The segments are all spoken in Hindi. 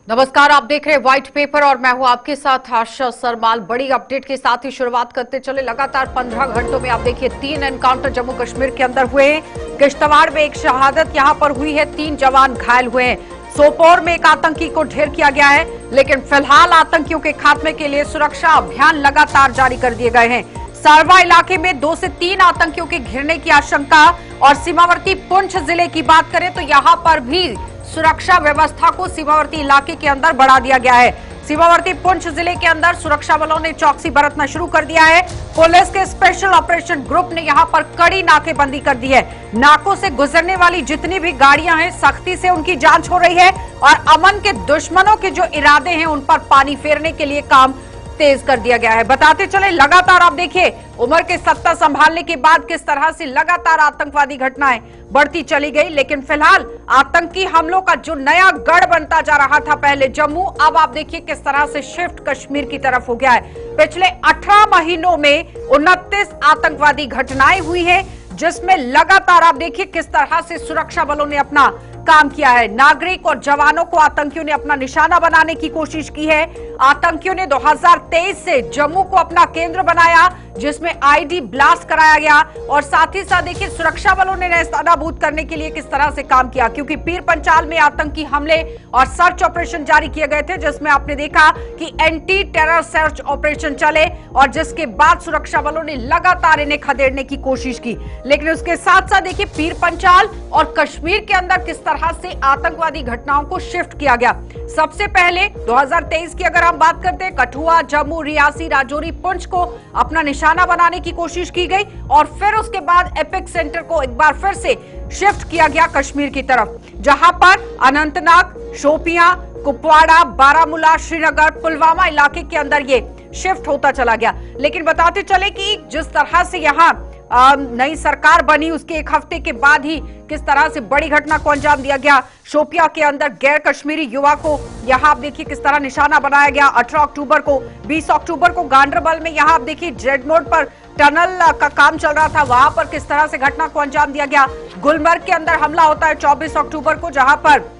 नमस्कार, आप देख रहे हैं व्हाइट पेपर और मैं हूं आपके साथ आशा सरमाल। बड़ी अपडेट के साथ ही शुरुआत करते चले। लगातार 15 घंटों में आप देखिए 3 एनकाउंटर जम्मू कश्मीर के अंदर हुए हैं। किश्तवाड़ में एक शहादत यहां पर हुई है, 3 जवान घायल हुए हैं। सोपोर में एक आतंकी को ढेर किया गया है, लेकिन फिलहाल आतंकियों के खात्मे के लिए सुरक्षा अभियान लगातार जारी कर दिए गए हैं। सारवा इलाके में 2 से 3 आतंकियों के घिरने की आशंका। और सीमावर्ती पुंछ जिले की बात करें तो यहां पर भी सुरक्षा व्यवस्था को सीमावर्ती इलाके के अंदर बढ़ा दिया गया है। सीमावर्ती पुंछ जिले के अंदर सुरक्षा बलों ने चौकसी बरतना शुरू कर दिया है। पुलिस के स्पेशल ऑपरेशन ग्रुप ने यहां पर कड़ी नाकेबंदी कर दी है। नाकों से गुजरने वाली जितनी भी गाड़ियां हैं, सख्ती से उनकी जांच हो रही है और अमन के दुश्मनों के जो इरादे हैं उन पर पानी फेरने के लिए काम तेज कर दिया गया है। बताते चले, लगातार आप देखिए उमर के सत्ता संभालने के बाद किस तरह से लगातार आतंकवादी घटनाएं बढ़ती चली गई। लेकिन फिलहाल आतंकी हमलों का जो नया गढ़ बनता जा रहा था पहले जम्मू, अब आप देखिए किस तरह से शिफ्ट कश्मीर की तरफ हो गया है। पिछले 18 महीनों में 29 आतंकवादी घटनाएं हुई है, जिसमें लगातार आप देखिए किस तरह से सुरक्षा बलों ने अपना काम किया है। नागरिक और जवानों को आतंकियों ने अपना निशाना बनाने की कोशिश की है। आतंकियों ने 2023 से जम्मू को अपना केंद्र बनाया, जिसमें आईडी ब्लास्ट कराया गया और साथ ही साथ देखिए सुरक्षा बलों ने नेस्तनाबूद करने के लिए किस तरह से काम किया, क्योंकि पीर पंचाल में आतंकी हमले और सर्च ऑपरेशन जारी किए गए थे, जिसमें आपने देखा कि एंटी टेरर सर्च ऑपरेशन चले और जिसके बाद सुरक्षा बलों ने लगातार इन्हें खदेड़ने की कोशिश की। लेकिन उसके साथ साथ देखिए पीर पंचाल और कश्मीर के अंदर किस तरह से आतंकवादी घटनाओं को शिफ्ट किया गया। सबसे पहले 2023 की अगर हम बात करते हैं, कठुआ, जम्मू, रियासी, राजौरी, पुंछ को अपना निशाना बनाने की कोशिश की गई और फिर उसके बाद एपिक सेंटर को एक बार फिर से शिफ्ट किया गया कश्मीर की तरफ, जहां पर अनंतनाग, शोपियां, कुपवाड़ा, बारामूला, श्रीनगर, पुलवामा इलाके के अंदर ये शिफ्ट होता चला गया। लेकिन बताते चले कि जिस तरह से यहाँ नई सरकार बनी उसके एक हफ्ते के बाद ही किस तरह से बड़ी घटना को अंजाम दिया गया। शोपिया के अंदर गैर कश्मीरी युवा को यहां आप देखिए किस तरह निशाना बनाया गया। 18 अक्टूबर को, 20 अक्टूबर को गांडरबल में यहां आप देखिए जेड मोड पर टनल का काम चल रहा था, वहां पर किस तरह से घटना को अंजाम दिया गया। गुलमर्ग के अंदर हमला होता है 24 अक्टूबर को, जहां पर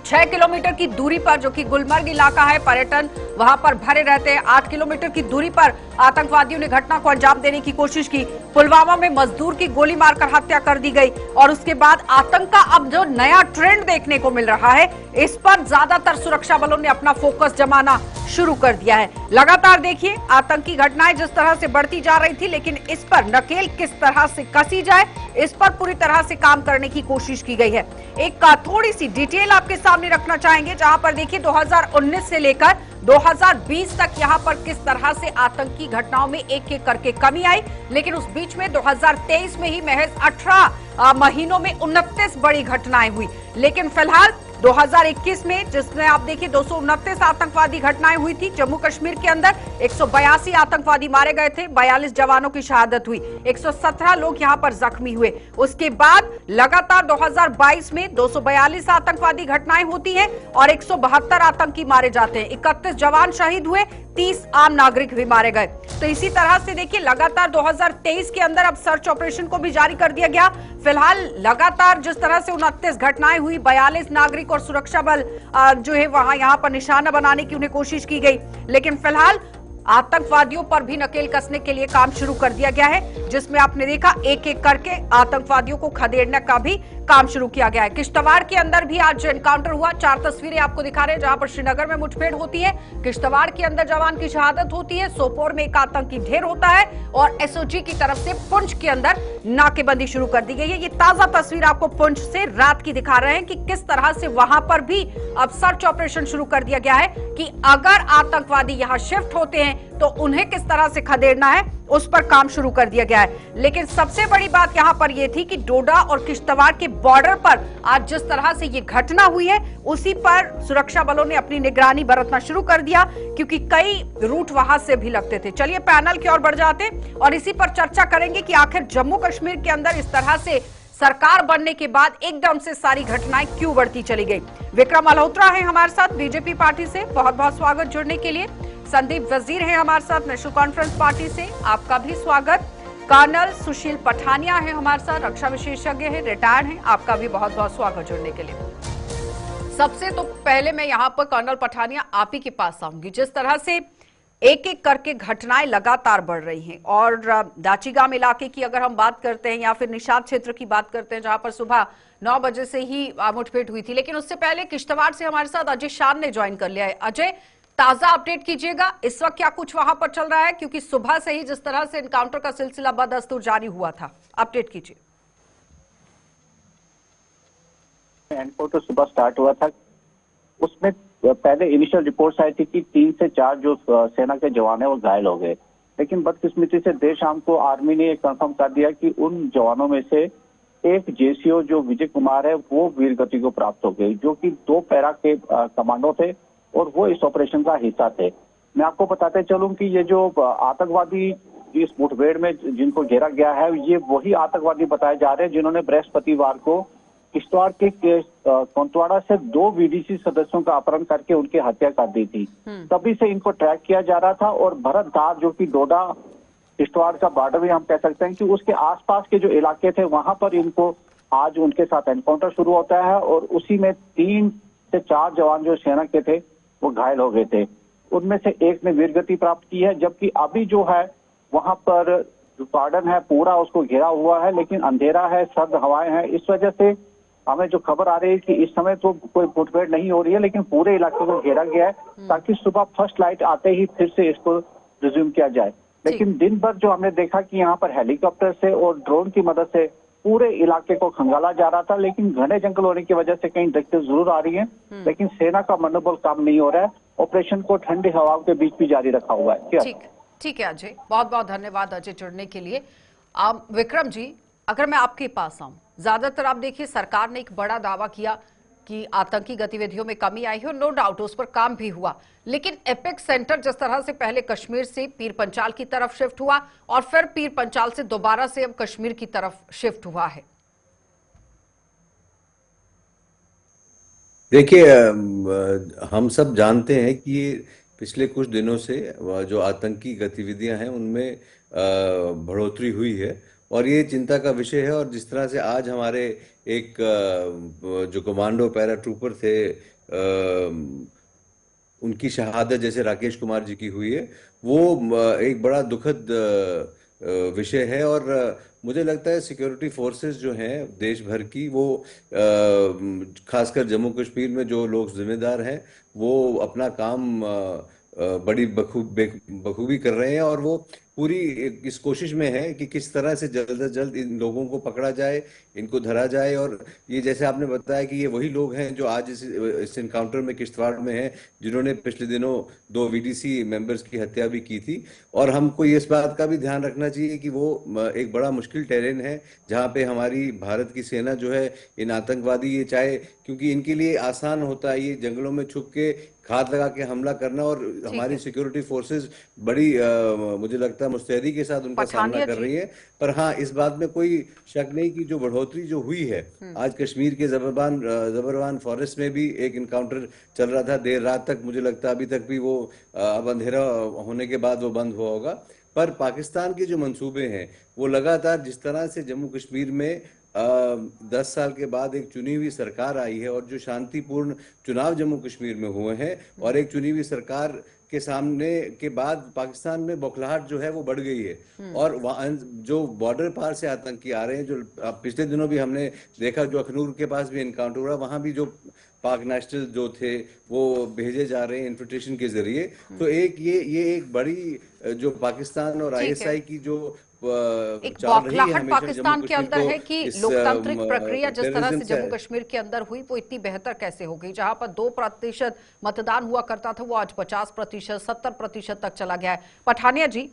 6 किलोमीटर की दूरी पर, जो कि गुलमर्ग इलाका है, पर्यटन वहां पर भरे रहते हैं, 8 किलोमीटर की दूरी पर आतंकवादियों ने घटना को अंजाम देने की कोशिश की। पुलवामा में मजदूर की गोली मारकर हत्या कर दी गई और उसके बाद आतंक का अब जो नया ट्रेंड देखने को मिल रहा है, इस पर ज्यादातर सुरक्षा बलों ने अपना फोकस जमाना शुरू कर दिया है। लगातार देखिए आतंकी घटनाएं जिस तरह से बढ़ती जा रही थी, लेकिन इस पर नकेल किस तरह से कसी जाए, इस पर पूरी तरह से काम करने की कोशिश की गई है। एक थोड़ी सी डिटेल आपके सामने रखना चाहेंगे, जहां पर देखिए 2019 से लेकर 2020 तक यहां पर किस तरह से आतंकी घटनाओं में एक एक करके कमी आई। लेकिन उस बीच में 2023 में ही महज 18 महीनों में 29 बड़ी घटनाएं हुई। लेकिन फिलहाल 2021 में जिसमें आप देखिए 229 आतंकवादी घटनाएं हुई थी जम्मू कश्मीर के अंदर, 182 आतंकवादी मारे गए थे, 42 जवानों की शहादत हुई, 117 लोग यहां पर जख्मी हुए। उसके बाद लगातार 2022 में 242 आतंकवादी घटनाएं होती हैं और 172 आतंकी मारे जाते हैं, 31 जवान शहीद हुए, 30 आम नागरिक भी मारे गए। तो इसी तरह से देखिए लगातार 2023 के अंदर अब सर्च ऑपरेशन को भी जारी कर दिया गया। फिलहाल लगातार जिस तरह से 29 घटनाएं हुई, 42 नागरिक और सुरक्षा बल जो है वहां यहां पर निशाना बनाने की उन्हें कोशिश की गई। लेकिन फिलहाल आतंकवादियों पर भी नकेल कसने के लिए काम शुरू कर दिया गया है, जिसमें आपने देखा एक एक करके आतंकवादियों को खदेड़ने का भी काम शुरू किया गया है। किश्तवाड़ के अंदर भी आज एनकाउंटर हुआ। 4 तस्वीरें आपको दिखा रहे हैं, जहां पर श्रीनगर में मुठभेड़ होती है, किश्तवाड़ के अंदर जवान की शहादत होती है, सोपोर में एक आतंकी ढेर होता है और एसओजी की तरफ से पुंछ के अंदर नाकेबंदी शुरू कर दी गई है। ये ताजा तस्वीर आपको पुंछ से रात की दिखा रहे हैं कि किस तरह से वहां पर भी अब सर्च ऑपरेशन शुरू कर दिया गया है कि अगर आतंकवादी यहां शिफ्ट होते हैं तो उन्हें किस तरह से खदेड़ना है, उस पर काम शुरू कर दिया गया है। लेकिन सबसे बड़ी बात यहां पर यह थी कि डोडा और किश्तवाड़ के बॉर्डर पर आज जिस तरह से ये घटना हुई है, उसी पर सुरक्षा बलों ने अपनी निगरानी बरतना शुरू कर दिया, क्योंकि कई रूट वहां से भी लगते थे। चलिए पैनल की ओर बढ़ जाते और इसी पर चर्चा करेंगे कि आखिर जम्मू कश्मीर के अंदर इस तरह से सरकार बनने के बाद एकदम से सारी घटनाएं क्यों बढ़ती चली गई। विक्रम मल्होत्रा है हमारे साथ बीजेपी पार्टी से, बहुत बहुत स्वागत जुड़ने के लिए। संदीप वजीर है हमारे साथ नेशनल कॉन्फ्रेंस पार्टी से, आपका भी स्वागत। कर्नल सुशील पठानिया है हमारे साथ, रक्षा विशेषज्ञ है, रिटायर्ड हैं, आपका भी बहुत बहुत स्वागत जुड़ने के लिए। सबसे तो पहले मैं यहाँ पर कर्नल पठानिया आप ही के पास आऊंगी। जिस तरह से एक एक करके घटनाएं लगातार बढ़ रही हैं और दाचीगाम इलाके की अगर हम बात करते हैं या फिर निषाद क्षेत्र की बात करते हैं जहां पर सुबह 9 बजे से ही मुठभेड़ हुई थी, लेकिन उससे पहले किश्तवाड़ से हमारे साथ अजय शान ने ज्वाइन कर लिया है। अजय, ताजा अपडेट कीजिएगा, इस वक्त क्या कुछ वहां पर चल रहा है, क्योंकि सुबह से ही जिस तरह से एनकाउंटर का सिलसिला बदस्तूर जारी हुआ था, अपडेट कीजिए। एनकाउंटर सुबह स्टार्ट हुआ था, उसमें पहले इनिशियल रिपोर्ट्स आई थी कि 3 से 4 जो सेना के जवान है वो घायल हो गए, लेकिन बदकिस्मती से देर शाम को आर्मी ने कंफर्म कर दिया कि उन जवानों में से एक जेसीओ जो विजय कुमार है वो वीर गति को प्राप्त हो गई, जो कि 2 पैरा के कमांडो थे और वो इस ऑपरेशन का हिस्सा थे। मैं आपको बताते चलूं कि ये जो आतंकवादी इस मुठभेड़ में जिनको घेरा गया है, ये वही आतंकवादी बताए जा रहे हैं जिन्होंने बृहस्पतिवार को किश्तवाड़ के कोंतवाड़ा से 2 वीडीसी सदस्यों का अपहरण करके उनकी हत्या कर दी थी। तभी से इनको ट्रैक किया जा रहा था और भरत धार जो कि डोडा किश्तवाड़ का बॉर्डर भी हम कह सकते हैं कि उसके आसपास के जो इलाके थे वहां पर इनको आज उनके साथ एनकाउंटर शुरू होता है और उसी में 3 से 4 जवान जो सेना के थे वो घायल हो गए थे। उनमें से एक ने वीरगति प्राप्त की है, जबकि अभी जो है वहां पर जो गार्डन है पूरा उसको घेरा हुआ है, लेकिन अंधेरा है, सर्द हवाएं हैं, इस वजह से हमें जो खबर आ रही है कि इस समय तो कोई मुठभेड़ नहीं हो रही है, लेकिन पूरे इलाके को घेरा गया है ताकि सुबह फर्स्ट लाइट आते ही फिर से इसको रिज्यूम किया जाए। लेकिन दिन भर जो हमने देखा कि यहाँ पर हेलीकॉप्टर से और ड्रोन की मदद से पूरे इलाके को खंगाला जा रहा था, लेकिन घने जंगल होने की वजह से कहीं दिक्कतें जरूर आ रही है, लेकिन सेना का मनोबल कम नहीं हो रहा है। ऑपरेशन को ठंडी हवाओं के बीच भी जारी रखा हुआ है। ठीक है अजय, बहुत बहुत धन्यवाद अजय जुड़ने के लिए। विक्रम जी, अगर मैं आपके पास आऊं, ज्यादातर आप देखिए सरकार ने एक बड़ा दावा किया कि आतंकी गतिविधियों में कमी आई है, नो डाउट उस पर काम भी हुआ, लेकिन एपेक्स सेंटर जिस तरह से पहले कश्मीर से पीर पंचाल की तरफ शिफ्ट हुआ और फिर पीर पंचाल से दोबारा से अब कश्मीर की तरफ शिफ्ट हुआ है। देखिए, हम सब जानते हैं कि पिछले कुछ दिनों से जो आतंकी गतिविधियां हैं उनमें बढ़ोतरी हुई है और ये चिंता का विषय है। और जिस तरह से आज हमारे एक जो कमांडो पैरा ट्रूपर थे उनकी शहादत जैसे राकेश कुमार जी की हुई है, वो एक बड़ा दुखद विषय है। और मुझे लगता है सिक्योरिटी फोर्सेस जो हैं देश भर की, वो खासकर जम्मू कश्मीर में जो लोग जिम्मेदार हैं वो अपना काम बड़ी बखूबी कर रहे हैं और वो पूरी इस कोशिश में है कि किस तरह से जल्द से जल्द इन लोगों को पकड़ा जाए, इनको धरा जाए। और ये जैसे आपने बताया कि ये वही लोग हैं जो आज इस इनकाउंटर में किश्तवाड़ में हैं, जिन्होंने पिछले दिनों 2 वीडीसी मेंबर्स की हत्या भी की थी। और हमको ये इस बात का भी ध्यान रखना चाहिए कि वो एक बड़ा मुश्किल टेरेन है जहाँ पे हमारी भारत की सेना जो है इन आतंकवादी, ये चाहे क्योंकि इनके लिए आसान होता है ये जंगलों में छुप के घात लगा के हमला करना, और हमारी सिक्योरिटी फोर्सेस बड़ी मुझे लगता है मुस्तैदी के साथ उनका सामना कर रही है। पर हाँ, इस बात में कोई शक नहीं कि जो बढ़ोतरी जो हुई है, आज कश्मीर के जबरवान फॉरेस्ट में भी एक इनकाउंटर चल रहा था देर रात तक, मुझे लगता है अभी तक भी वो अब अंधेरा होने के बाद वो बंद हुआ होगा। पर पाकिस्तान के जो मंसूबे हैं वो लगातार जिस तरह से जम्मू कश्मीर में 10 साल के बाद एक चुनी हुई सरकार आई है और जो शांतिपूर्ण चुनाव जम्मू कश्मीर में हुए हैं और एक चुनी हुई सरकार के सामने के बाद पाकिस्तान में बौखलाहट जो है वो बढ़ गई है। और वहाँ जो बॉर्डर पार से आतंकी आ रहे हैं, जो पिछले दिनों भी हमने देखा, जो अखनूर के पास भी एनकाउंटर हुआ, वहां भी जो पाक नेशनल जो थे वो भेजे जा रहे हैं इन्फिल्ट्रेशन के जरिए। तो ये एक बड़ी जो पाकिस्तान और आईएसआई की जो एक बौखलाहट पाकिस्तान के अंदर है कि लोकतांत्रिक प्रक्रिया जिस तरह से जम्मू कश्मीर के अंदर हुई वो इतनी बेहतर कैसे हो गई। जहां पर 2% मतदान हुआ करता था वो आज 50%, 70% तक चला गया है। पठानिया जी,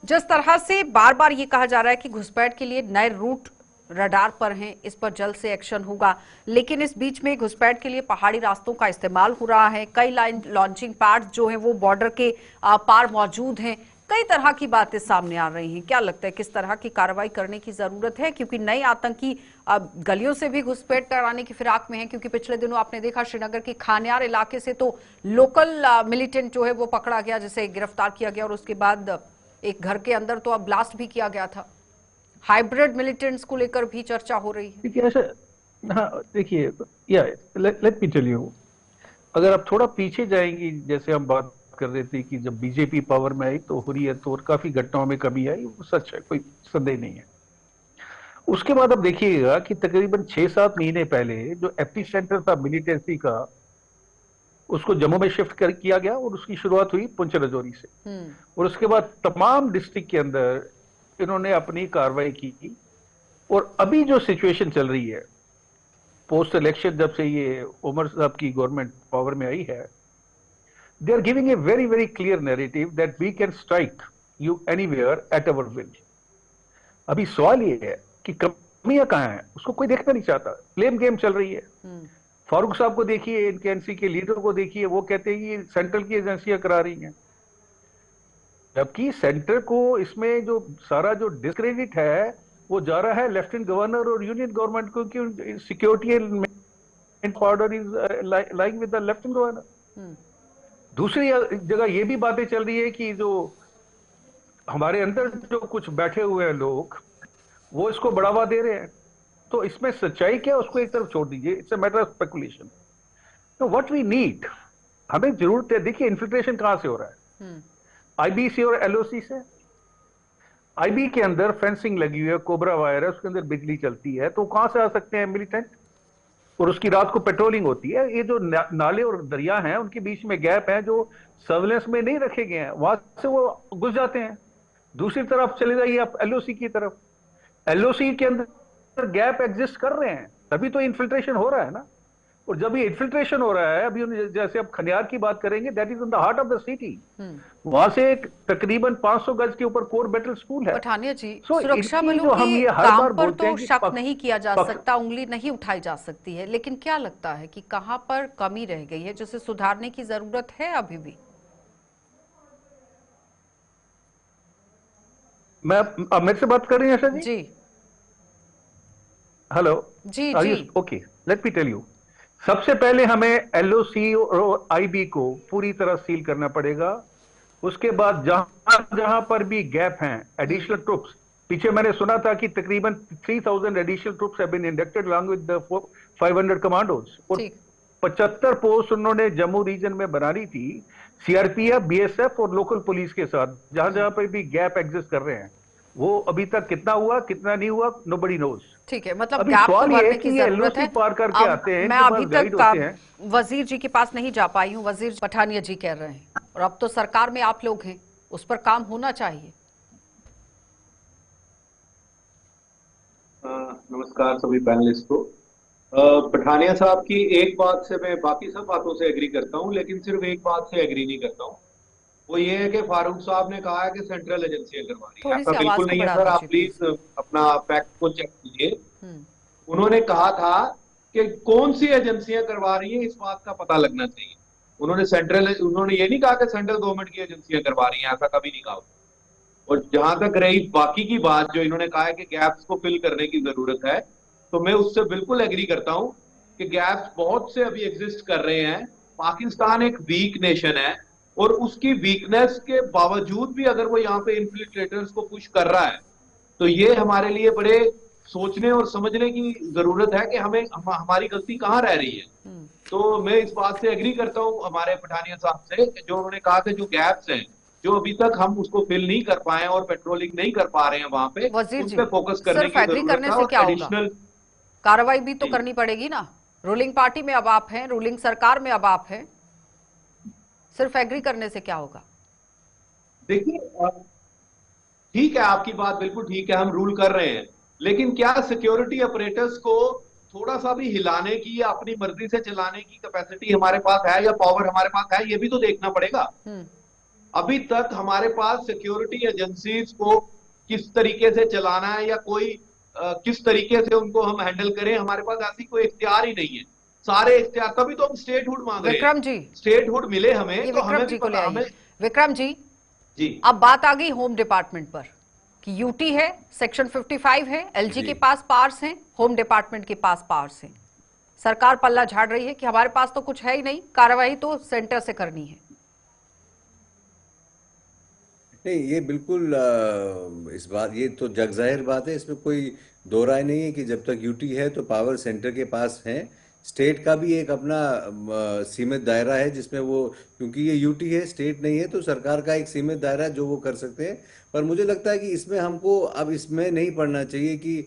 जिस तरह से बार बार ये कहा जा रहा है कि घुसपैठ के लिए नए रूट रडार पर हैं, इस पर जल्द से एक्शन होगा, लेकिन इस बीच में घुसपैठ के लिए पहाड़ी रास्तों का इस्तेमाल हो रहा है, कई लाइन लॉन्चिंग पैड्स जो हैं वो बॉर्डर के पार मौजूद हैं, कई तरह की बातें सामने आ रही हैं। क्या लगता है किस तरह की कार्रवाई करने की जरूरत है, क्योंकि नई आतंकी गलियों से भी घुसपैठ कराने की फिराक में है? क्योंकि पिछले दिनों आपने देखा श्रीनगर के खानियार इलाके से तो लोकल मिलिटेंट जो है वो पकड़ा गया, जिसे गिरफ्तार किया गया और उसके बाद एक घर के अंदर तो अब ब्लास्ट भी किया गया था। हाइब्रिड मिलिटेंट्स को लेकर भी चर्चा हो रही है। हाँ देखिए, या लेट मी टेल यू, अगर आप थोड़ा पीछे जाएंगी, जैसे हम बात कर रहे थे कि जब बीजेपी पावर में आई तो हुर्रियत और काफी घटनाओं में कमी आई, वो सच है, कोई संदेह नहीं है। उसके बाद आप देखिएगा कि तकरीबन 6-7 महीने पहले जो एपी सेंटर था मिलिटेंसी का, उसको जम्मू में शिफ्ट कर किया गया और उसकी शुरुआत हुई पुंछ राजौरी से। और उसके बाद तमाम डिस्ट्रिक्ट के अंदर इन्होंने अपनी कार्रवाई की। और अभी जो सिचुएशन चल रही है पोस्ट इलेक्शन, जब से ये उमर साहब की गवर्नमेंट पावर में आई है, they are giving a very very clear narrative that we can strike you anywhere at our will. अभी सवाल ये है कि कमियां कहां हैं, उसको कोई देखना नहीं चाहता। ब्लेम गेम चल रही है। फारूक साहब को देखिए, इनके एनसी के लीडर को देखिए, वो कहते हैं कि सेंट्रल की एजेंसियां करा रही हैं, जबकि सेंटर को इसमें जो सारा जो डिस्क्रेडिट है वो जा रहा है लेफ्टिनेंट गवर्नर और यूनियन गवर्नमेंट को, कि security powder is lying with the lieutenant governor. दूसरी जगह ये भी बातें चल रही है कि जो हमारे अंदर जो कुछ बैठे हुए हैं लोग, वो इसको बढ़ावा दे रहे हैं। तो इसमें सच्चाई क्या है उसको एक तरफ छोड़ दीजिए, it's a matter of speculation. तो व्हाट वी नीड, हमें जरूरत है, देखिए इन्फिल्ट्रेशन कहां से हो रहा है, आईबी से और एलओसी से। आईबी के अंदर फेंसिंग लगी हुई है, कोबरा वायर है, उसके अंदर बिजली चलती है, तो कहां से आ सकते हैं मिलिटेंट? और उसकी रात को पेट्रोलिंग होती है। ये जो नाले और दरिया हैं उनके बीच में गैप है जो सर्विलेंस में नहीं रखे गए हैं, वहां से वो घुस जाते हैं। दूसरी तरफ चले जाइए आप एलओसी की तरफ, एलओसी के अंदर गैप एग्जिस्ट कर रहे हैं, तभी तो इन्फिल्ट्रेशन हो रहा है ना। और जब ये इन्फिल्ट्रेशन हो रहा है, अभी जैसे आप खनियार की बात करेंगे, that is in the heart of the city. वहां से तकरीबन 500 गज के ऊपर कोर बैटल स्कूल है। पठानिया जी, So, सुरक्षा इनकी बलों जो हम के ये हर काम बार पर बोलते तो हैं कि शक नहीं किया जा पक्ष- सकता, उंगली नहीं उठाई जा सकती है, लेकिन क्या लगता है कि कहां पर कमी रह गई है जिसे सुधारने की जरूरत है अभी भी? मैं अब मेरे से बात कर रही हैं आशा जी? जी हेलो, जी जी। Okay, let me tell you. सबसे पहले हमें एलओसी और आईबी को पूरी तरह सील करना पड़ेगा। उसके बाद जहां जहां पर भी गैप हैं, एडिशनल ट्रुप्स, पीछे मैंने सुना था कि तकरीबन 3000 additional troops have been inducted along with the 500 commandos, और ठीक 75 पोस्ट उन्होंने जम्मू रीजन में बनानी थी, सीआरपीएफ, बीएसएफ और लोकल पुलिस के साथ। जहां जहां पर भी गैप एग्जिस्ट कर रहे हैं, वो अभी तक कितना हुआ कितना नहीं हुआ, नोबडी नोज। ठीक है, मतलब अभी गैप तो सवाल ये है भरने कि की ये जरूरत है। एलओसी पार करके अब आते हैं, मैं इनके अभी पास गाइड तक होते हैं। वजीर जी के पास नहीं जा पाई हूँ। वजीर पठानिया जी कह रहे हैं, और अब तो सरकार में आप लोग हैं, उस पर काम होना चाहिए। नमस्कार सभी पैनलिस्ट को। पठानिया साहब की एक बात से मैं बाकी सब बातों से एग्री करता हूं, लेकिन सिर्फ एक बात से एग्री नहीं करता हूं। वो ये है कि फारूक साहब ने कहा है कि सेंट्रल एजेंसियां करवा रही हैं। थोड़ी ऐसा सी आवाज बिल्कुल को नहीं है बढ़ा सर, आप दीजिए प्लीज अपना फैक्ट को चेक कीजिए। हम्म, उन्होंने कहा था कि कौन सी एजेंसियां करवा रही हैं, इस बात का पता लगना चाहिए। उन्होंने ये नहीं कहा कि सेंट्रल गवर्नमेंट की एजेंसियां करवा रही हैं, ऐसा कभी नहीं कहा। और जहां तक रही बाकी की बात, जो इन्होंने कहा है कि गैप्स को फिल करने की जरूरत है, तो मैं उससे बिल्कुल एग्री करता हूं कि गैप्स बहुत से अभी एग्जिस्ट कर रहे हैं। पाकिस्तान एक वीक नेशन है, और उसकी वीकनेस के बावजूद भी अगर वो यहाँ पे इन्फिल्ट्रेटर्स को पुश कर रहा है, तो ये हमारे लिए बड़े सोचने और समझने की जरूरत है कि हमारी गलती कहाँ रह रही है। तो मैं इस बात से एग्री करता हूं हमारे पठानिया साहब से, जो उन्होंने कहा कि जो गैप्स हैं, जो अभी तक हम उसको फिल नहीं कर पाए और पेट्रोलिंग नहीं कर पा रहे हैं, वहां पे वजीर उन जी, पे फोकस करने सिर्फ की एग्री जरूरत करने है। से और क्या होगा? एडिशनल कार्रवाई भी तो जी। करनी पड़ेगी ना। रूलिंग पार्टी में अब आप हैं, रूलिंग सरकार में अब आप हैं, सिर्फ एग्री करने से क्या होगा? देखिए, ठीक है, आपकी बात बिल्कुल ठीक है, हम रूल कर रहे हैं, लेकिन क्या सिक्योरिटी ऑपरेटर्स को थोड़ा सा भी हिलाने की या अपनी मर्जी से चलाने की कैपेसिटी हमारे पास है या पावर हमारे पास है, ये भी तो देखना पड़ेगा। अभी तक हमारे पास सिक्योरिटी एजेंसीज को किस तरीके से चलाना है या कोई किस तरीके से उनको हम हैंडल करें, हमारे पास ऐसी कोई इख्तियार ही नहीं है। सारे इख्तियार, तभी तो हम स्टेटहुड मांग रहे हैं। विक्रम जी, स्टेटहुड मिले हमें, ये तो विक्रम हमें जी भी को ले पता, आइए। हमें विक्रम जी, जी अब बात आ गई होम डिपार्टमेंट पर कि यूटी है, सेक्शन 55 है, एलजी के पास पावर्स हैं, होम डिपार्टमेंट के पास पावर्स हैं। सरकार पल्ला झाड़ रही है कि हमारे पास तो कुछ है ही नहीं, कार्रवाई तो सेंटर से करनी है। नहीं, ये बिल्कुल इस बात, ये तो जगजाहिर बात है, इसमें कोई दो राय नहीं है कि जब तक यूटी है तो पावर सेंटर के पास है। स्टेट का भी एक अपना सीमित दायरा है जिसमें वो, क्योंकि ये यूटी है स्टेट नहीं है, तो सरकार का एक सीमित दायरा है जो वो कर सकते हैं। पर मुझे लगता है कि इसमें हमको अब इसमें नहीं पड़ना चाहिए कि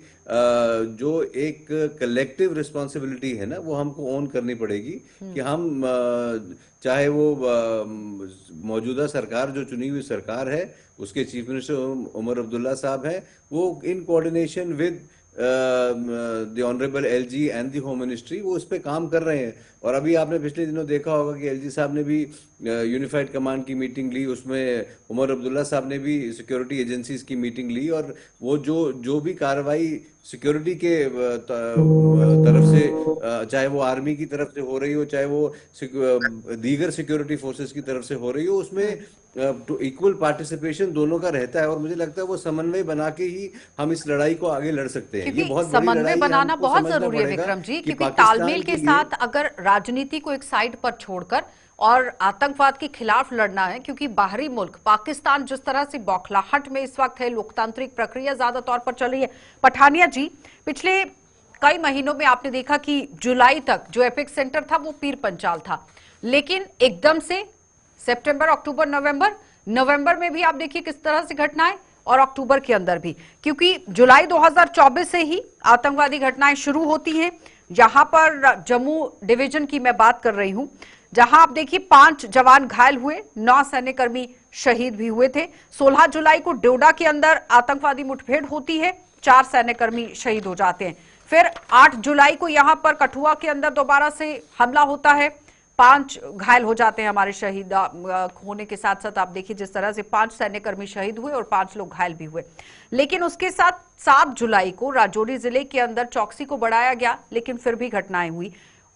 जो एक कलेक्टिव रिस्पॉन्सिबिलिटी है ना वो हमको ओन करनी पड़ेगी कि हम चाहे वो मौजूदा सरकार जो चुनी हुई सरकार है उसके चीफ मिनिस्टर उमर अब्दुल्ला साहब हैं, वो in coordination with the honourable LG and the home ministry वो उस पर काम कर रहे हैं। और अभी आपने पिछले दिनों देखा होगा कि एलजी साहब ने भी यूनिफाइड कमांड की मीटिंग ली, उसमें उमर अब्दुल्ला साहब ने भी सिक्योरिटी एजेंसीज की मीटिंग ली, और वो जो भी कार्रवाई सिक्योरिटी के तरफ से, चाहे वो आर्मी की तरफ से हो रही हो, चाहे वो दीगर सिक्योरिटी फोर्सेस की तरफ से हो रही हो, उसमें तो इक्वल पार्टिसिपेशन दोनों का रहता है। और मुझे लगता है वो समन्वय बना के ही हम इस लड़ाई को आगे लड़ सकते हैं। ये बहुत बड़ी समन्वय लड़ाई है, बनाना हमको बहुत समझना जरूरी है पड़ेगा विक्रम जी, कि क्योंकि पाकिस्तान तालमेल के लिए साथ अगर राजनीति को एक साइड पर छोड़कर और आतंकवाद के खिलाफ लड़ना है, क्योंकि बाहरी मुल्क पाकिस्तान जिस तरह से बौखलाहट में इस वक्त है, लोकतांत्रिक प्रक्रिया ज्यादा तौर पर चल रही है। पठानिया जी, पिछले कई महीनों में आपने देखा कि जुलाई तक जो एपिक सेंटर था वो पीर पंचाल था, लेकिन एकदम से सितंबर, अक्टूबर, नवंबर में भी आप देखिए किस तरह से घटनाएं, और अक्टूबर के अंदर भी, क्योंकि जुलाई 2024 से ही आतंकवादी घटनाएं शुरू होती हैं। यहां पर जम्मू डिवीजन की मैं बात कर रही हूं, जहां आप देखिए 5 जवान घायल हुए, 9 सैन्यकर्मी शहीद भी हुए थे। 16 जुलाई को डोडा के अंदर आतंकवादी मुठभेड़ होती है, 4 सैन्यकर्मी शहीद हो जाते हैं। फिर 8 जुलाई को यहां पर कठुआ के अंदर दोबारा से हमला होता है, 5 घायल हो जाते हैं हमारे शहीद होने के साथ साथ। आप देखिए जिस तरह से 5 सैन्यकर्मी शहीद हुए और 5 लोग घायल भी हुए। लेकिन उसके साथ 7 जुलाई को राजौरी जिले के अंदर चौकसी को बढ़ाया गया, लेकिन फिर भी घटनाएं हुई।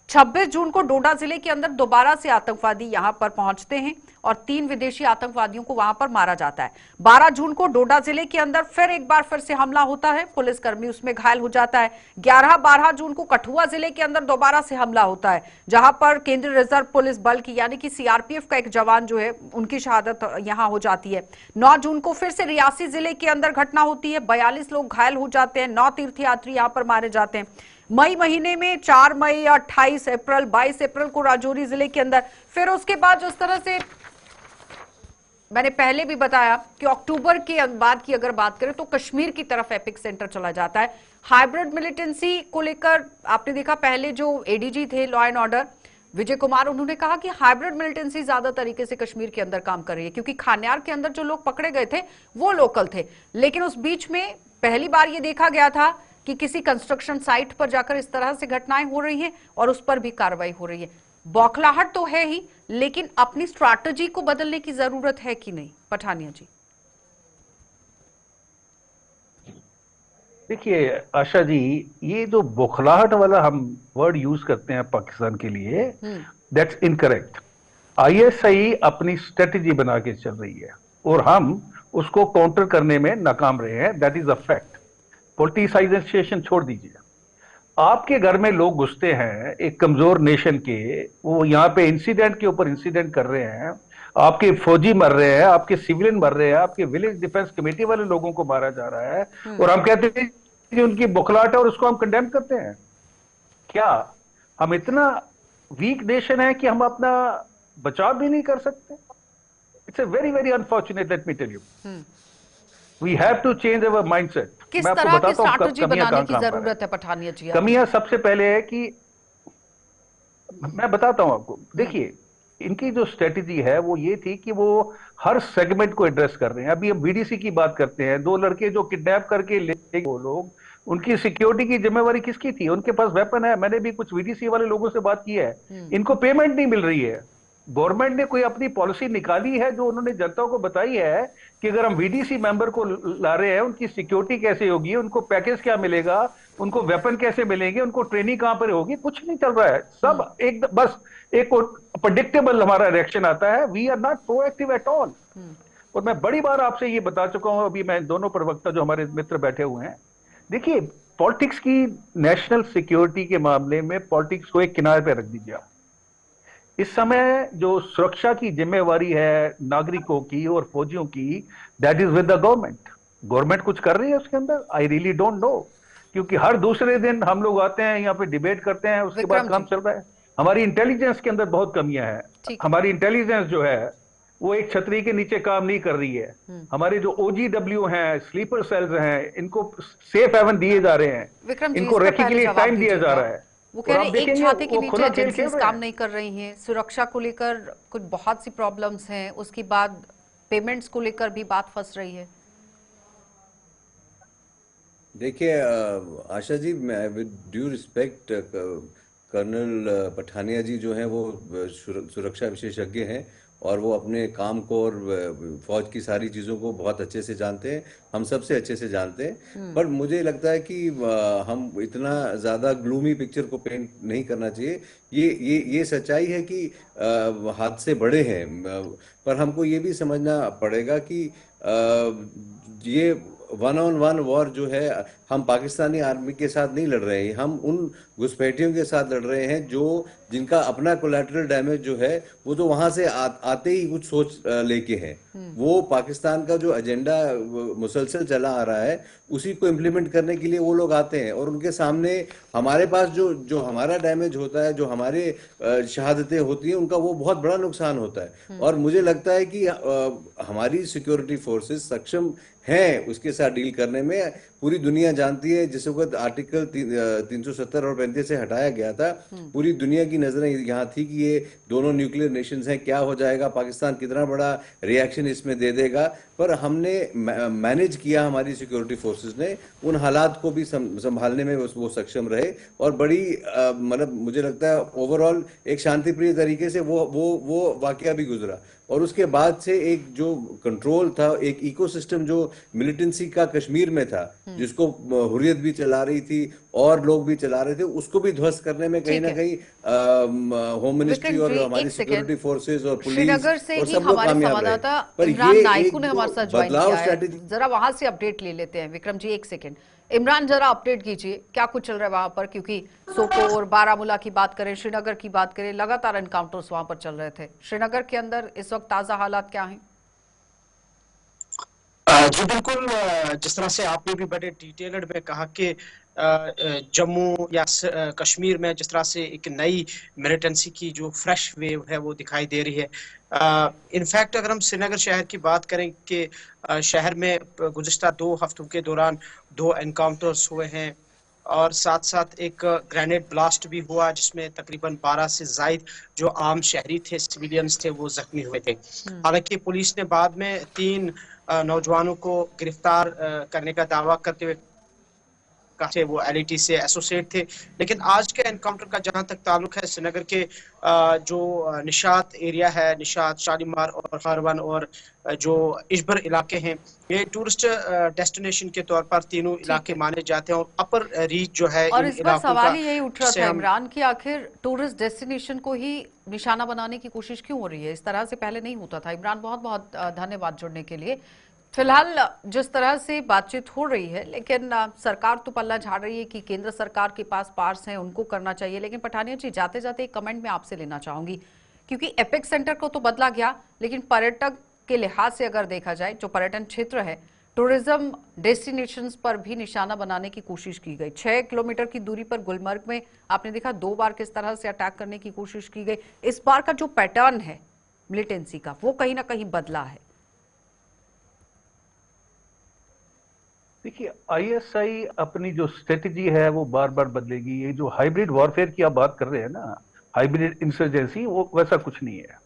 26 जून को डोडा जिले के अंदर दोबारा से आतंकवादी यहां पर पहुंचते हैं और 3 विदेशी आतंकवादियों को वहां पर मारा जाता है। 12 जून को डोडा जिले के अंदर फिर एक बार फिर से हमला होता है, पुलिसकर्मी उसमें घायल हो जाता है। 11-12 जून को कठुआ जिले के अंदर दोबारा से हमला होता है, जहां पर केंद्रीय रिजर्व पुलिस बल की यानी कि सीआरपीएफ का एक जवान जो है उनकी शहादत यहां हो जाती है। 9 जून को फिर से रियासी जिले के अंदर घटना होती है, 42 लोग घायल हो जाते हैं, 9 तीर्थयात्री यहां पर मारे जाते हैं। मई महीने में 4 मई, 28 अप्रैल, 22 अप्रैल को राजौरी जिले के अंदर। फिर उसके बाद जिस तरह से मैंने पहले भी बताया कि अक्टूबर के बाद की अगर बात करें तो कश्मीर की तरफ एपिक सेंटर चला जाता है। हाइब्रिड मिलिटेंसी को लेकर आपने देखा, पहले जो एडीजी थे law and order Vijay Kumar, उन्होंने कहा कि हाइब्रिड मिलिटेंसी ज्यादा तरीके से कश्मीर के अंदर काम कर रही है, क्योंकि खान्यार के अंदर जो लोग पकड़े गए थे वो लोकल थे। लेकिन उस बीच में पहली बार ये देखा गया था कि किसी कंस्ट्रक्शन साइट पर जाकर इस तरह से घटनाएं हो रही हैं और उस पर भी कार्रवाई हो रही है। बौखलाहट तो है ही, लेकिन अपनी स्ट्रैटेजी को बदलने की जरूरत है कि नहीं पठानिया जी? देखिए आशा जी, ये जो बौखलाहट वाला हम वर्ड यूज करते हैं पाकिस्तान के लिए, दैट्स इनकरेक्ट। आईएसआई अपनी स्ट्रेटेजी बना के चल रही है और हम उसको काउंटर करने में नाकाम रहे हैं, that is a fact. Politicisation छोड़ दीजिए। आपके घर में लोग घुसते हैं एक कमजोर नेशन के, वो यहाँ पे इंसिडेंट के ऊपर इंसिडेंट कर रहे हैं, आपके फौजी मर रहे हैं, आपके सिविलियन मर रहे हैं, आपके विलेज डिफेंस कमेटी वाले लोगों को मारा जा रहा है, और हम कहते हैं कि उनकी बौखलाहट है और उसको हम कंडेम करते हैं। क्या हम इतना वीक नेशन है कि हम अपना बचाव भी नहीं कर सकते? It's a very very unfortunate, let me tell you. We have to change our mindset. किस तरह की स्ट्रैटेजी बनाने की जरूरत है पठानिया जी? कमियां सबसे पहले है कि मैं बताता हूं आपको। देखिए, इनकी जो स्ट्रेटेजी है वो ये थी कि वो हर सेगमेंट को एड्रेस कर रहे हैं। अभी हम बीडीसी की बात करते हैं, 2 लड़के जो किडनैप करके ले गए वो लोग, उनकी सिक्योरिटी की जिम्मेवारी किसकी थी? उनके पास वेपन है। मैंने भी कुछ बीडीसी वाले लोगों से बात की है, इनको पेमेंट नहीं मिल रही है। गवर्नमेंट ने कोई अपनी पॉलिसी निकाली है जो उन्होंने जनता को बताई है कि अगर हम वीडीसी मेंबर को ला रहे हैं, उनकी सिक्योरिटी कैसे होगी, उनको पैकेज क्या मिलेगा, उनको वेपन कैसे मिलेंगे, उनको ट्रेनिंग कहां पर होगी? कुछ नहीं चल रहा है। सब एक बस एक प्रेडिक्टेबल हमारा रिएक्शन आता है। We are not proactive at all. और मैं बड़ी बार आपसे ये बता चुका हूं, अभी मैं दोनों प्रवक्ता जो हमारे मित्र बैठे हुए हैं, देखिए पॉलिटिक्स की, नेशनल सिक्योरिटी के मामले में पॉलिटिक्स को एक किनारे पे रख दीजिए आप। इस समय जो सुरक्षा की जिम्मेवारी है नागरिकों की और फौजियों की, that is with the government. Government कुछ कर रही है उसके अंदर? आई रियली डोंट नो क्योंकि हर दूसरे दिन हम लोग आते हैं यहाँ पे डिबेट करते हैं, उसके बाद विक्रम काम जी, चल रहा है। हमारी इंटेलिजेंस के अंदर बहुत कमियां हैं। ठीक है। हमारी इंटेलिजेंस जो है वो एक छतरी के नीचे काम नहीं कर रही है। हमारे जो OGW हैं, स्लीपर सेल्स हैं, इनको सेफ हेवन दिए जा रहे हैं, विक्रम जी, इनको इस पर रेकी के पहले लिए जवाब टाइम दिया जा दीजिएगा। रहा है। वो और कह आप रहे हैं एक देखेंगे छाते के वो नीचे खुला खेल खेल एजेंसीज रहे काम हैं। नहीं कर रही हैं, सुरक्षा को लेकर कुछ बहुत सी प्रॉब्लम्स हैं, उसके बाद पेमेंट्स को लेकर भी बात फंस रही है। देखिए आशा जी, मैं with due respect, colonel Pathania ji जो हैं वो सुरक्षा विशेषज्ञ हैं और वो अपने काम को और फौज की सारी चीज़ों को बहुत अच्छे से जानते हैं, हम सबसे अच्छे से जानते हैं। पर मुझे लगता है कि हम इतना ज़्यादा ग्लूमी पिक्चर को पेंट नहीं करना चाहिए। ये सच्चाई है कि हादसे बड़े हैं, पर हमको ये भी समझना पड़ेगा कि ये वन ऑन वन वॉर जो है, हम पाकिस्तानी आर्मी के साथ नहीं लड़ रहे हैं, हम उन घुसपैठियों के साथ लड़ रहे हैं जो जिनका अपना कोलैटरल डैमेज जो है वो तो वहां से आते ही कुछ सोच लेके है। वो पाकिस्तान का जो एजेंडा मुसलसल चला आ रहा है उसी को इम्प्लीमेंट करने के लिए वो लोग आते हैं, और उनके सामने हमारे पास जो जो हमारा डैमेज होता है, जो हमारे शहादतें होती हैं, उनका वो बहुत बड़ा नुकसान होता है। और मुझे लगता है कि हमारी सिक्योरिटी फोर्सेस सक्षम हैं उसके साथ डील करने में। पूरी दुनिया जानती है, जिस वक्त आर्टिकल 370 और 35 से हटाया गया था, पूरी दुनिया की नजरें यहाँ थी कि ये दोनों न्यूक्लियर नेशंस हैं, क्या हो जाएगा, पाकिस्तान कितना बड़ा रिएक्शन इसमें दे देगा। पर हमने मैनेज किया, हमारी सिक्योरिटी फोर्सेस ने उन हालात को भी संभालने में वो सक्षम रहे, और बड़ी मतलब मुझे लगता है ओवरऑल एक शांतिप्रिय तरीके से वो वाकया भी गुजरा। और उसके बाद से एक जो कंट्रोल था, एक इकोसिस्टम जो मिलिटेंसी का कश्मीर में था, जिसको हुर्रियत भी चला रही थी और लोग भी चला रहे थे, उसको भी ध्वस्त करने में कहीं ना कहीं होम मिनिस्ट्री और हमारी सिक्योरिटी फोर्सेस और पुलिस श्रीनगर से और ही सब लोग हमारे कामयाब संवाददाता रहे। इमरान नाइकू ने हमारे साथ ज्वाइन बदलाव किया है, स्ट्रेटेजी, जरा वहां से अपडेट ले लेते हैं। विक्रम जी, एक सेकेंड। इमरान, जरा अपडेट कीजिए क्या कुछ चल रहा है वहां पर, क्योंकि सोपोर, बारामूला की बात करें, श्रीनगर की बात करें, लगातार एनकाउंटर्स वहां पर चल रहे थे। श्रीनगर के अंदर इस वक्त ताजा हालात क्या हैं? जी बिल्कुल, जिस तरह से आपने भी बड़े डिटेल्ड में कहा कि जम्मू या कश्मीर में जिस तरह से एक नई मिलिटेंसी की जो फ्रेश वेव है वो दिखाई दे रही है। इनफैक्ट अगर हम श्रीनगर शहर की बात करें कि शहर में गुज़िश्ता 2 हफ्तों के दौरान 2 एनकाउंटर्स हुए हैं, और साथ साथ एक ग्रेनेड ब्लास्ट भी हुआ जिसमें तकरीबन 12 से ज़ायद जो आम शहरी थे, सिविलियंस थे, वो जख्मी हुए थे। हालांकि पुलिस ने बाद में 3 नौजवानों को गिरफ्तार करने का दावा करते हुए कहा वो LAT से एसोसिएट थे। लेकिन आज के एनकाउंटर का जहां तक ताल्लुक है, श्रीनगर के जो निशात एरिया है, निशात, शालीमार और खारवन और जो इशबर इलाके हैं, ये टूरिस्ट डेस्टिनेशन के तौर पर तीनों इलाके माने जाते हैं। और अपर रीच जो है, और इस बार सवाल ही यही उठ रहा था इमरान कि आखिर टूरिस्ट डेस्टिनेशन को ही निशाना बनाने की कोशिश क्यों हो रही है? इस तरह से पहले नहीं होता था। इमरान, बहुत बहुत धन्यवाद जुड़ने के लिए। फिलहाल जिस तरह से बातचीत हो रही है, लेकिन सरकार तो पल्ला झाड़ रही है कि केंद्र सरकार के पास पार्स हैं, उनको करना चाहिए। लेकिन पठानिया जी, जाते जाते एक कमेंट मैं आपसे लेना चाहूंगी, क्योंकि एपेक्स सेंटर को तो बदला गया, लेकिन पर्यटक के लिहाज से अगर देखा जाए, जो पर्यटन क्षेत्र है, टूरिज्म डेस्टिनेशंस पर भी निशाना बनाने की कोशिश की गई। 6 किलोमीटर की दूरी पर गुलमर्ग में आपने देखा 2 बार किस तरह से अटैक करने की कोशिश की गई। इस बार का जो पैटर्न है मिलिटेंसी का, वो कहीं ना कहीं बदला है। देखिए, ISI अपनी जो स्ट्रेटजी है वो बार बार बदलेगी। ये जो हाइब्रिड वॉरफेयर की आप बात कर रहे हैं ना, हाइब्रिड इंसर्जेंसी, वो वैसा कुछ नहीं है।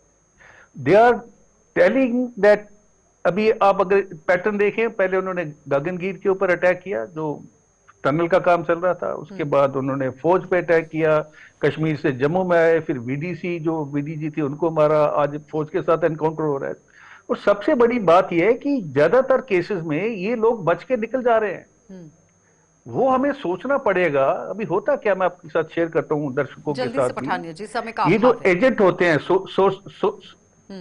दे आर टेलिंग दैट, अभी आप अगर पैटर्न देखें, पहले उन्होंने गगनगीर के ऊपर अटैक किया, जो टनल का काम चल रहा था, उसके बाद उन्होंने फौज पे अटैक किया, कश्मीर से जम्मू में आए, फिर VDC जो VDG थी उनको मारा, आज फौज के साथ एनकाउंटर हो रहा है। और सबसे बड़ी बात यह है कि ज्यादातर केसेस में ये लोग बच के निकल जा रहे हैं। वो हमें सोचना पड़ेगा। अभी होता क्या, मैं आपके साथ शेयर करता हूँ दर्शकों के साथ। ये जो एजेंट होते हैं,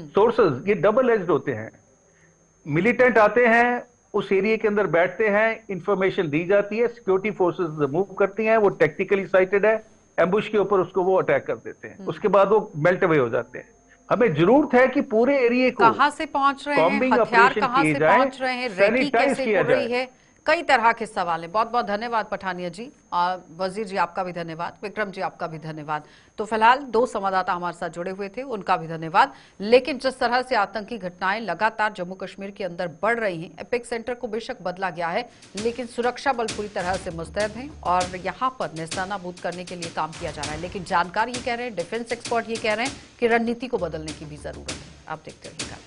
सोर्सेज, ये डबल एज्ड होते हैं। मिलिटेंट आते हैं, उस एरिया के अंदर बैठते हैं, इंफॉर्मेशन दी जाती है, सिक्योरिटी फोर्सेस मूव करती हैं, वो टेक्निकली साइटेड है, एम्बुश के ऊपर उसको वो अटैक कर देते हैं, उसके बाद वो मेल्ट अवे हो जाते हैं। हमें जरूरत है कि पूरे एरिया को कहां से पहुंच रहे हैं, हथियार कहां से पहुंच रहे हैं, रेकी कैसे हो रही है, कई तरह के सवाल हैं। बहुत बहुत धन्यवाद पठानिया जी, और वजीर जी आपका भी धन्यवाद, विक्रम जी आपका भी धन्यवाद। तो फिलहाल 2 संवाददाता हमारे साथ जुड़े हुए थे, उनका भी धन्यवाद। लेकिन जिस तरह से आतंकी घटनाएं लगातार जम्मू कश्मीर के अंदर बढ़ रही हैं, एपिक सेंटर को बेशक बदला गया है, लेकिन सुरक्षा बल पूरी तरह से मुस्तैद हैं और यहां पर निशानाबूद करने के लिए काम किया जा रहा है। लेकिन जानकार ये कह रहे हैं, डिफेंस एक्सपर्ट ये कह रहे हैं कि रणनीति को बदलने की भी जरूरत है। आप देखते रहिएगा।